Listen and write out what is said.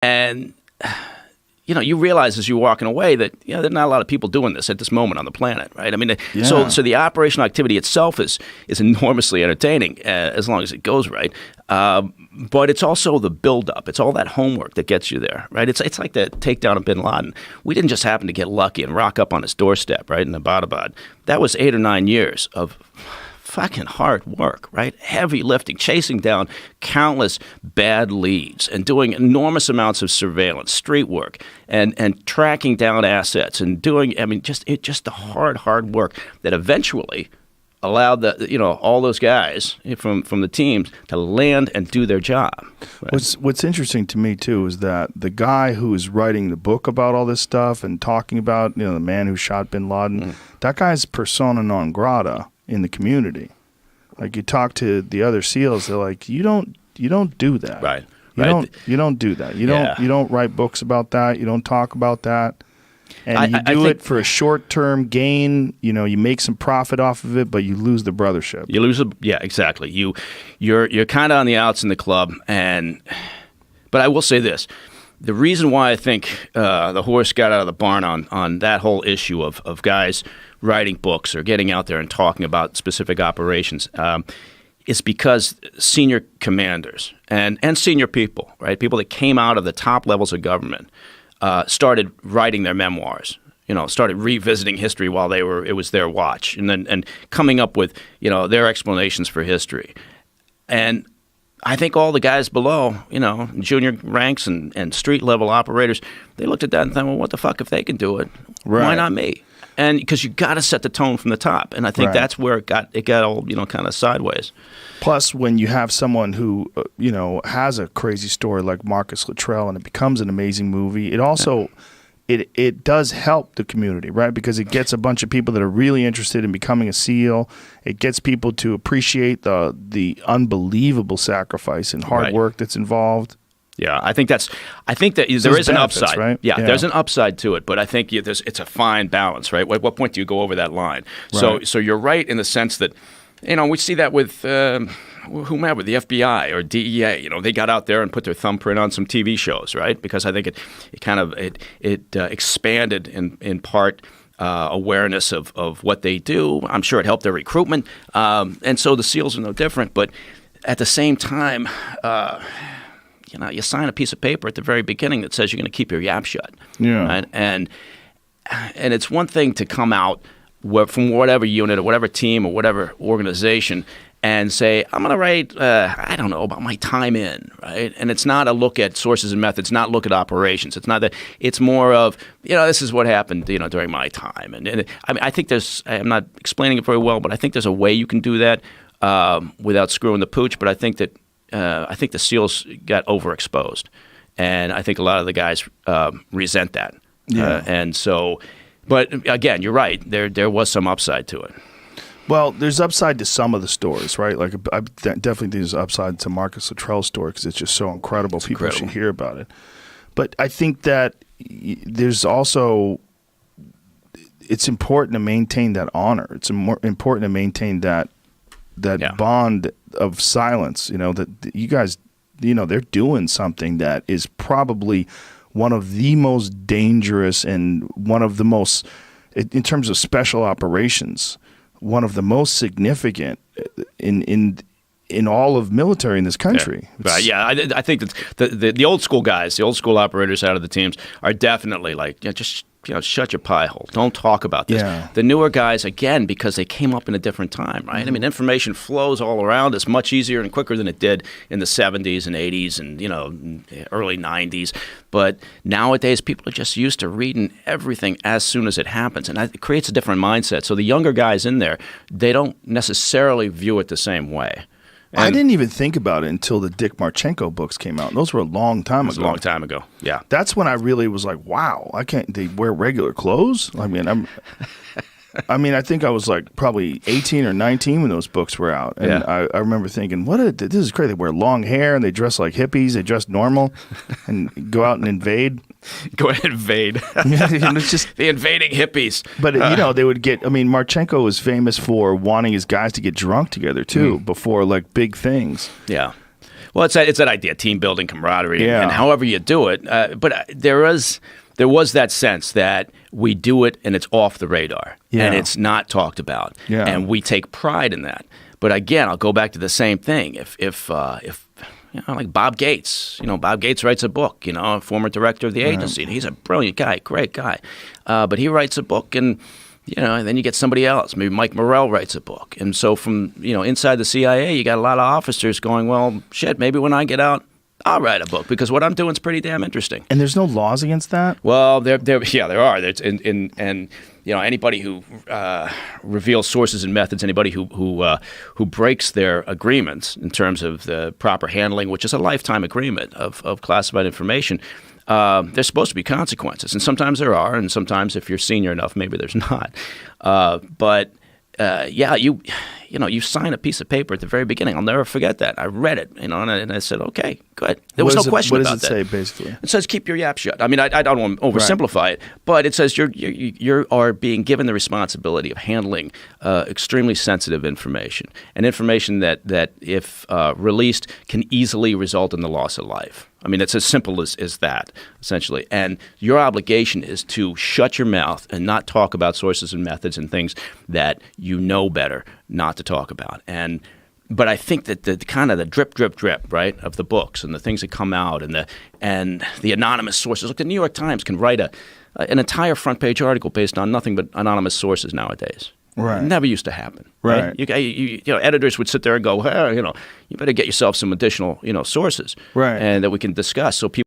And you realize as you're walking away that there are not a lot of people doing this at this moment on the planet, right? I mean, so the operational activity itself is enormously entertaining as long as it goes right. But it's also the buildup. It's all that homework that gets you there, right? It's like the takedown of bin Laden. We didn't just happen to get lucky and rock up on his doorstep, right, in Abbottabad. That was 8 or 9 years of fucking hard work, right? Heavy lifting, chasing down countless bad leads and doing enormous amounts of surveillance, street work, and tracking down assets and doing, just the hard work that eventually allowed all those guys from the teams to land and do their job. Right? What's interesting to me too is that the guy who is writing the book about all this stuff and talking about the man who shot bin Laden, that guy's persona non grata in the community. Like, you talk to the other SEALs, they're like, you don't do that. Right. You don't do that. You don't write books about that. You don't talk about that. And you do it for a short-term gain. You make some profit off of it, but you lose the brothership. You lose exactly. You're kind of on the outs in the club, but I will say this. The reason why I think the horse got out of the barn on that whole issue of guys writing books or getting out there and talking about specific operations is because senior commanders and senior people, right, people that came out of the top levels of government, started writing their memoirs. Started revisiting history while it was their watch, and coming up with their explanations for history. And I think all the guys below, junior ranks and street level operators, they looked at that and thought, well, what the fuck, if they can do it, why not me? And because you got to set the tone from the top, and I think that's where it got all kind of sideways. Plus, when you have someone who has a crazy story like Marcus Luttrell, and it becomes an amazing movie, it also it does help the community, right? Because it gets a bunch of people that are really interested in becoming a SEAL. It gets people to appreciate the unbelievable sacrifice and hard work that's involved. Yeah, I think that there is an upside. Right? Yeah, there's an upside to it, but I think it's a fine balance, right? At what point do you go over that line? Right. So you're right in the sense that, we see that with whomever, the FBI or DEA. They got out there and put their thumbprint on some TV shows, right? Because I think it expanded in part awareness of what they do. I'm sure it helped their recruitment, and so the SEALs are no different. But at the same time, you sign a piece of paper at the very beginning that says you're going to keep your yap shut. Yeah. Right? And it's one thing to come out from whatever unit or whatever team or whatever organization and say, I'm going to write, I don't know, about my time in, right? And it's not a look at sources and methods, not look at operations. It's not that. It's more of, this is what happened, during my time. And I think I'm not explaining it very well, but I think there's a way you can do that without screwing the pooch. But I think that I think the SEALs got overexposed, and I think a lot of the guys resent that. Yeah. And so, but again, you're right. There was some upside to it. Well, there's upside to some of the stories, right? Like, I definitely think there's upside to Marcus Luttrell's story because it's just so incredible. People should hear about it. But I think that there's also, it's important to maintain that honor. It's important to maintain that bond of silence, that you guys, they're doing something that is probably one of the most dangerous and one of the most, in terms of special operations, one of the most significant in all of military in this country. Yeah, I think that the old school guys, the old school operators out of the teams are definitely like, just shut your pie hole. Don't talk about this. Yeah. The newer guys, again, because they came up in a different time, right? I mean, information flows all around us much easier and quicker than it did in the 70s and 80s and, early 90s. But nowadays, people are just used to reading everything as soon as it happens. And it creates a different mindset. So the younger guys in there, they don't necessarily view it the same way. And I didn't even think about it until the Dick Marchenko books came out. And those were a long time ago. It was a long time ago, yeah. That's when I really was like, wow, they wear regular clothes? I mean, I think I was like probably 18 or 19 when those books were out. And I remember thinking, this is crazy. They wear long hair and they dress like hippies. They dress normal and go out and invade. Go ahead and invade. It's just the invading hippies. But, they would get, Marchenko was famous for wanting his guys to get drunk together, too, before, like, big things. Yeah. Well, it's that idea, team building, camaraderie, Yeah. and however you do it. But there was that sense that we do it and it's off the radar, Yeah. and it's not talked about, Yeah. and we take pride in that. But again, I'll go back to the same thing. If like Bob Gates, Bob Gates writes a book, a former director of the agency, and he's a brilliant guy, great guy, but he writes a book and. And then you get somebody else. Maybe Mike Morrell writes a book. And so from, inside the CIA, you got a lot of officers going, well, shit, maybe when I get out, I'll write a book because what I'm doing is pretty damn interesting. And there's no laws against that? Well, there are. There's, and anybody who reveals sources and methods, anybody who breaks their agreements in terms of the proper handling, which is a lifetime agreement of classified information, there's supposed to be consequences, and sometimes there are, and sometimes if you're senior enough, maybe there's not. You sign a piece of paper at the very beginning. I'll never forget that. I read it, and I said, okay, good. There was no question about that. What does it say, basically? It says keep your yap shut. I mean, I don't want to oversimplify it, but it says you are being given the responsibility of handling extremely sensitive information, and information that if released can easily result in the loss of life. I mean, it's as simple as that, essentially. And your obligation is to shut your mouth and not talk about sources and methods and things that you know better not to talk about. But I think that the kind of the drip, drip, drip, right, of the books and the things that come out and the anonymous sources. Look, the New York Times can write an entire front page article based on nothing but anonymous sources nowadays. Right. It never used to happen. Right. Editors would sit there and go, well, you better get yourself some additional, sources, right, and that we can discuss, so people.